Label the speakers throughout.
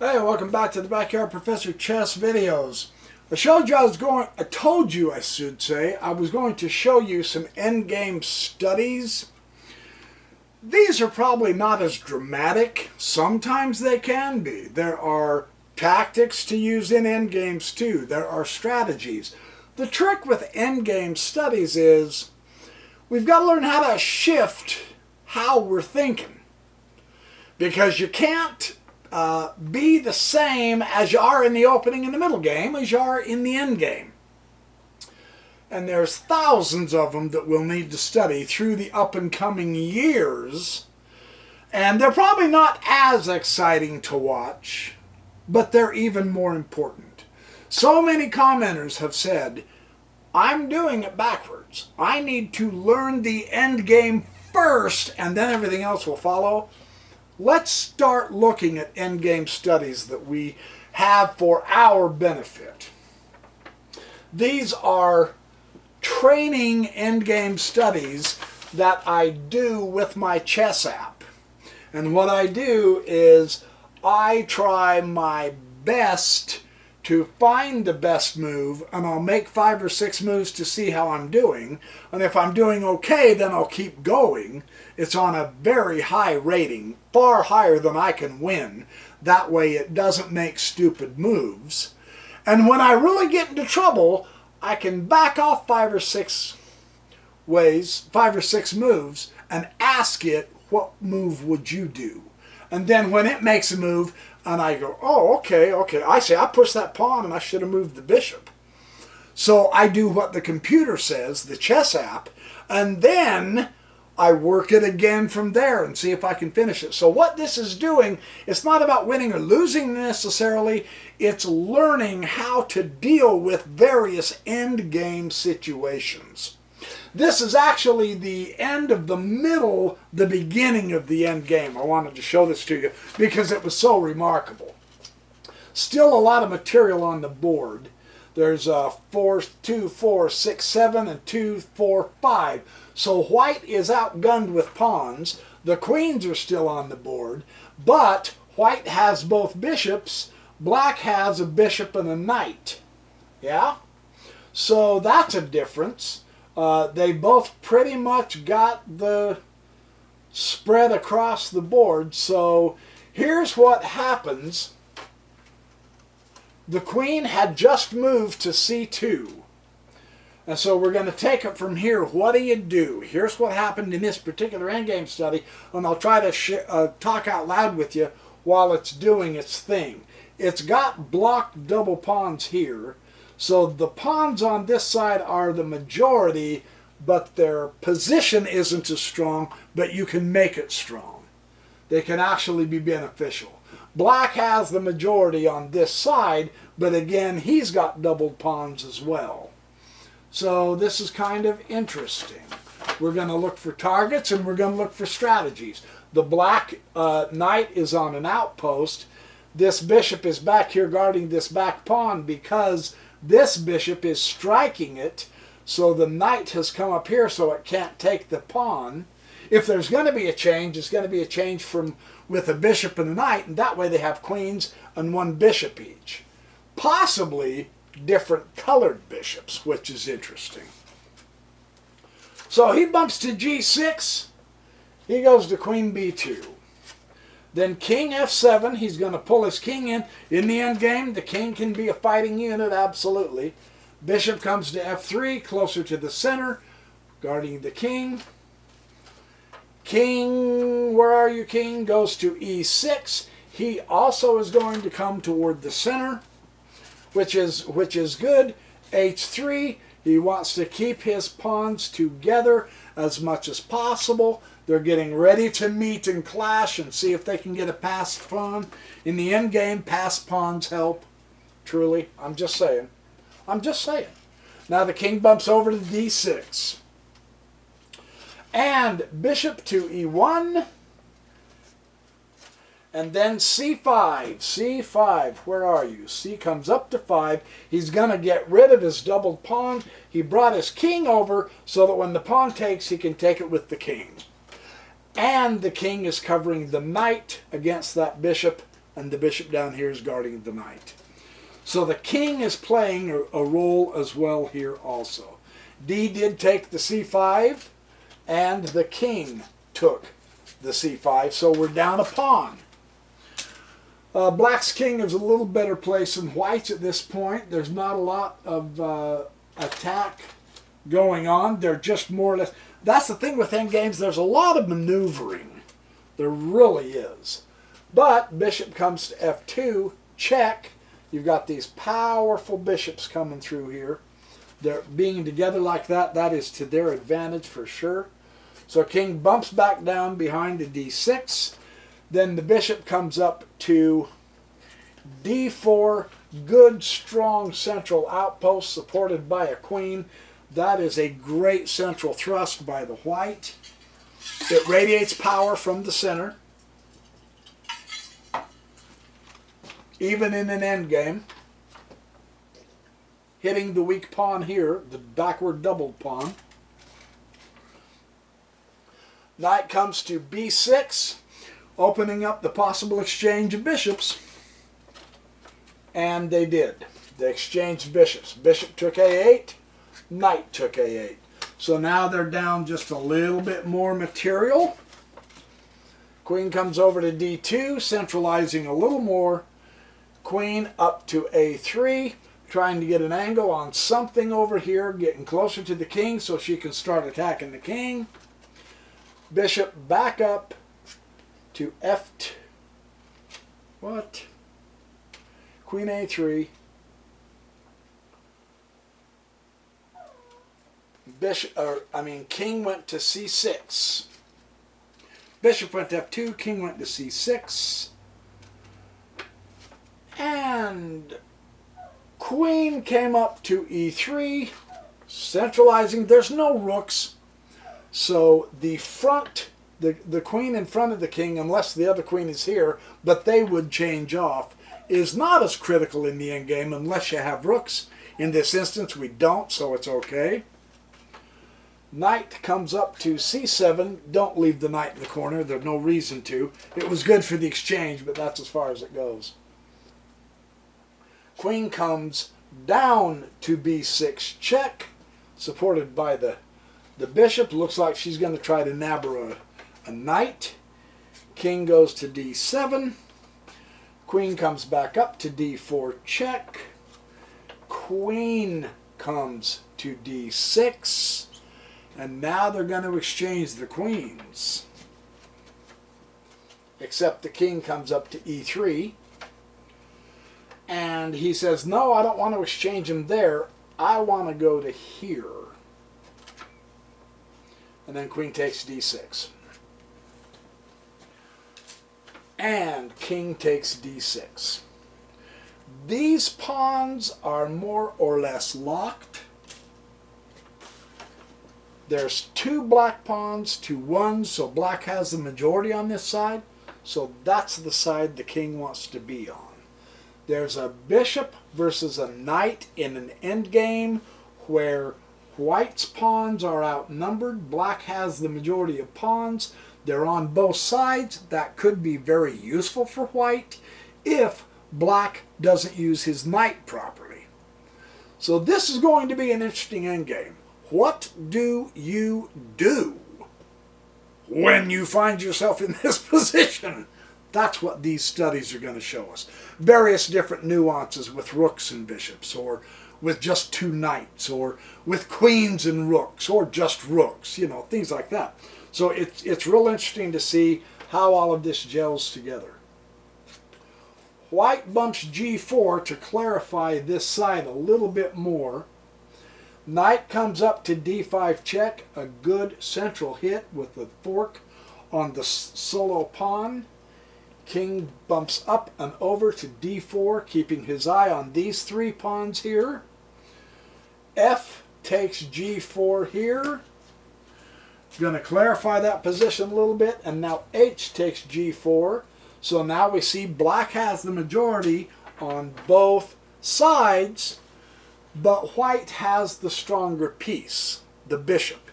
Speaker 1: Hey, welcome back to the Backyard Professor Chess videos. I told you I should say, I was going to show you some endgame studies. These are probably not as dramatic. Sometimes they can be. There are tactics to use in endgames too. There are strategies. The trick with endgame studies is we've got to learn how to shift how we're thinking. Because you can't be the same as you are in the opening and the middle game as you are in the end game. And there's thousands of them that we'll need to study through the up and coming years. And they're probably not as exciting to watch, but they're even more important. So many commenters have said, I'm doing it backwards. I need to learn the end game first and then everything else will follow. Let's start looking at endgame studies that we have for our benefit. These are training endgame studies that I do with my chess app. And what I do is I try my best to find the best move, and I'll make 5 or 6 moves to see how I'm doing. And if I'm doing okay, then I'll keep going. It's on a very high rating, far higher than I can win. That way it doesn't make stupid moves. And when I really get into trouble, I can back off 5 or 6 moves, and ask it, what move would you do? And then when it makes a move, and I go, oh, okay. I say, I pushed that pawn and I should have moved the bishop. So I do what the computer says, the chess app, and then I work it again from there and see if I can finish it. So what this is doing, it's not about winning or losing necessarily, it's learning how to deal with various end game situations. This is actually the end of the middle, the beginning of the end game. I wanted to show this to you because it was so remarkable. Still a lot of material on the board. There's 4, 2, 4, 6, 7, and 2, 4, 5. So white is outgunned with pawns. The queens are still on the board, but white has both bishops. Black has a bishop and a knight. Yeah? So that's a difference. They both pretty much got the spread across the board. So here's what happens. The queen had just moved to c2. And so we're going to take it from here. What do you do? Here's what happened in this particular endgame study, and I'll try to talk out loud with you while it's doing its thing. It's got blocked double pawns here. So the pawns on this side are the majority, but their position isn't as strong, but you can make it strong. They can actually be beneficial. Black has the majority on this side, but again, he's got doubled pawns as well. So this is kind of interesting. We're going to look for targets and we're going to look for strategies. The black knight is on an outpost. This bishop is back here guarding this back pawn because this bishop is striking it, so the knight has come up here so it can't take the pawn. If there's going to be a change, it's going to be a change with a bishop and a knight, and that way they have queens and 1 bishop each. Possibly different colored bishops, which is interesting. So he bumps to g6. He goes to queen b2. Then king f7, he's going to pull his king in. In the end game, the king can be a fighting unit, absolutely. Bishop comes to f3, closer to the center, guarding the king. King, where are you, king? Goes to e6. He also is going to come toward the center, which is good. h3, he wants to keep his pawns together as much as possible. They're getting ready to meet and clash and see if they can get a passed pawn. In the end game, passed pawns help. Truly, I'm just saying. Now the king bumps over to d6. And bishop to e1. And then c5. c5, where are you? C comes up to 5. He's going to get rid of his doubled pawn. He brought his king over so that when the pawn takes, he can take it with the king. And the king is covering the knight against that bishop and the bishop down here is guarding the knight. So the king is playing a role as well here also. D did take the c5, and the king took the c5, so we're down a pawn. Black's king is a little better placed than white's at this point. There's not a lot of attack going on. They're just more or less... That's the thing with endgames. There's a lot of maneuvering. There really is. But bishop comes to f2, check. You've got these powerful bishops coming through here. They're being together like that. That is to their advantage for sure. So king bumps back down behind the d6. Then the bishop comes up to d4. Good, strong central outpost supported by a queen. That is a great central thrust by the white. It radiates power from the center. Even in an endgame. Hitting the weak pawn here, the backward doubled pawn. Knight comes to b6, opening up the possible exchange of bishops. And they did. They exchanged bishops. Bishop took a8, knight took a8. So now they're down just a little bit more material. Queen comes over to d2, centralizing a little more. Queen up to a3, trying to get an angle on something over here, getting closer to the king so she can start attacking the king. Bishop back up to f2. What? Queen a3. King went to c6. Bishop went to f2, king went to c6. And queen came up to e3, centralizing. There's no rooks. So the queen in front of the king, unless the other queen is here, but they would change off, is not as critical in the endgame unless you have rooks. In this instance, we don't, so it's okay. Knight comes up to c7. Don't leave the knight in the corner. There's no reason to. It was good for the exchange, but that's as far as it goes. Queen comes down to b6 check, supported by the bishop. Looks like she's going to try to nab her a knight. King goes to d7. Queen comes back up to d4 check. Queen comes to d6. And now they're going to exchange the queens. Except the king comes up to e3. And he says, no, I don't want to exchange them there. I want to go to here. And then queen takes d6. And king takes d6. These pawns are more or less locked. There's two black pawns to one, so black has the majority on this side. So that's the side the king wants to be on. There's a bishop versus a knight in an endgame where white's pawns are outnumbered. Black has the majority of pawns. They're on both sides. That could be very useful for white if black doesn't use his knight properly. So this is going to be an interesting endgame. What do you do when you find yourself in this position? That's what these studies are going to show us. Various different nuances with rooks and bishops, or with just two knights, or with queens and rooks, or just rooks, you know, things like that. So it's real interesting to see how all of this gels together. White bumps g4 to clarify this side a little bit more. Knight comes up to d5 check, a good central hit with the fork on the solo pawn. King bumps up and over to d4, keeping his eye on these three pawns here. F takes g4 here. Going to clarify that position a little bit, and now H takes g4. So now we see black has the majority on both sides, but white has the stronger piece, the bishop.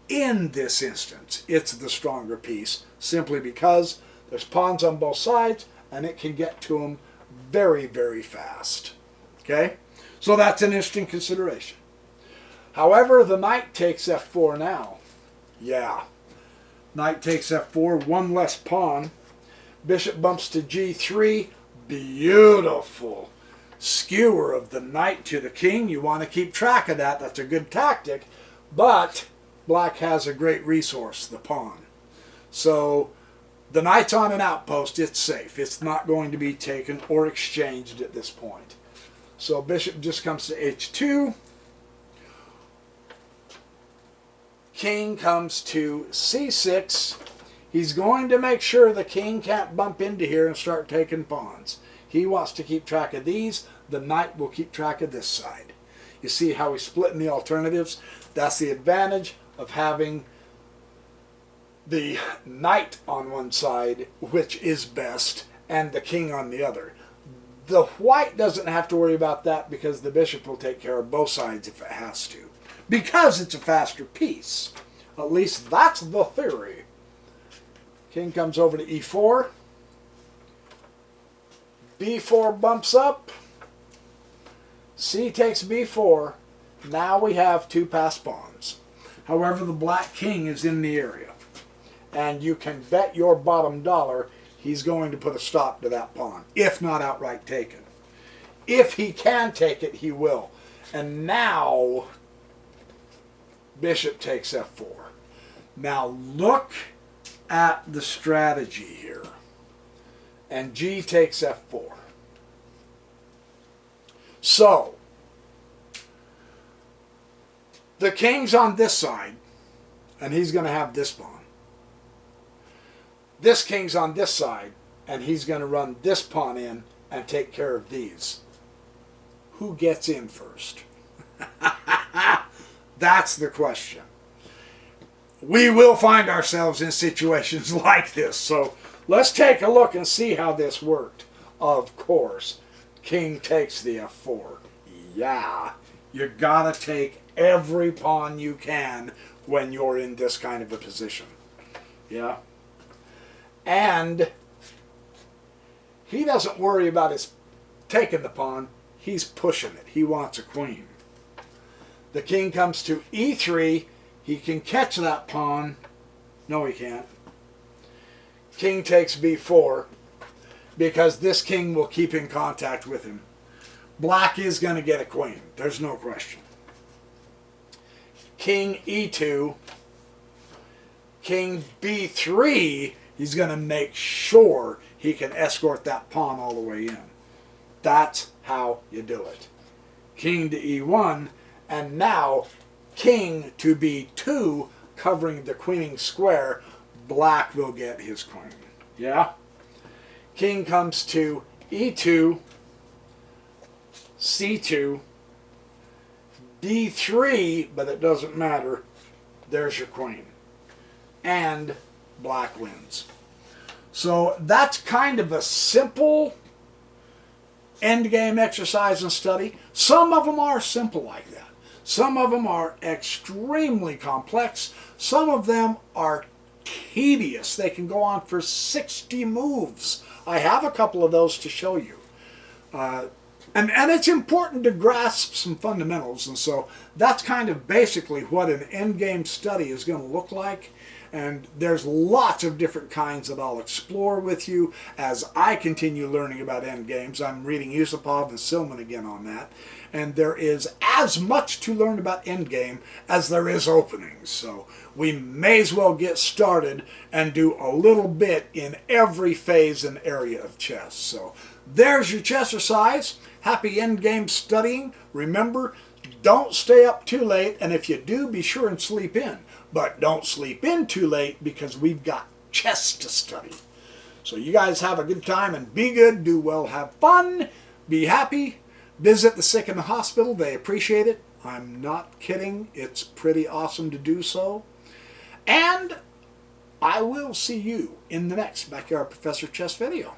Speaker 1: In this instance, it's the stronger piece, simply because there's pawns on both sides, and it can get to them very, very fast. Okay? So that's an interesting consideration. However, the knight takes f4 now. Yeah. Knight takes f4, one less pawn. Bishop bumps to g3. Beautiful. Skewer of the knight to the king. You want to keep track of that. That's a good tactic. But black has a great resource, the pawn. So the knight's on an outpost. It's safe. It's not going to be taken or exchanged at this point. So bishop just comes to h2. King comes to c6. He's going to make sure the king can't bump into here and start taking pawns. He wants to keep track of these. The knight will keep track of this side. You see how he's splitting the alternatives? That's the advantage of having the knight on one side, which is best, and the king on the other. The white doesn't have to worry about that because the bishop will take care of both sides if it has to. Because it's a faster piece. At least that's the theory. King comes over to e4. b4 bumps up. C takes b4. Now we have two passed pawns. However, the black king is in the area. And you can bet your bottom dollar he's going to put a stop to that pawn, if not outright taken. If he can take it, he will. And now, bishop takes f4. Now look at the strategy here. And g takes f4. So, the king's on this side, and he's going to have this pawn. This king's on this side, and he's going to run this pawn in and take care of these. Who gets in first? That's the question. We will find ourselves in situations like this. So let's take a look and see how this worked. Of course, king takes the f4. Yeah, you got to take every pawn you can when you're in this kind of a position. Yeah. And he doesn't worry about his taking the pawn. He's pushing it. He wants a queen. The king comes to e3. He can catch that pawn. No, he can't. King takes b4 because this king will keep in contact with him. Black is going to get a queen. There's no question. King e2. King b3. He's going to make sure he can escort that pawn all the way in. That's how you do it. King to e1, and now king to b2, covering the queening square. Black will get his queen. Yeah? King comes to e2, c2, d3, but it doesn't matter. There's your queen. And black wins. So that's kind of a simple endgame exercise and study. Some of them are simple like that. Some of them are extremely complex. Some of them are tedious. They can go on for 60 moves. I have a couple of those to show you. And it's important to grasp some fundamentals. And so that's kind of basically what an endgame study is going to look like. And there's lots of different kinds that I'll explore with you as I continue learning about endgames. I'm reading Yusupov and Silman again on that. And there is as much to learn about endgame as there is openings. So we may as well get started and do a little bit in every phase and area of chess. So there's your chess exercise. Happy endgame studying. Remember, don't stay up too late. And if you do, be sure and sleep in. But don't sleep in too late because we've got chess to study. So you guys have a good time and be good, do well, have fun, be happy, visit the sick in the hospital. They appreciate it. I'm not kidding. It's pretty awesome to do so. And I will see you in the next Backyard Professor Chess video.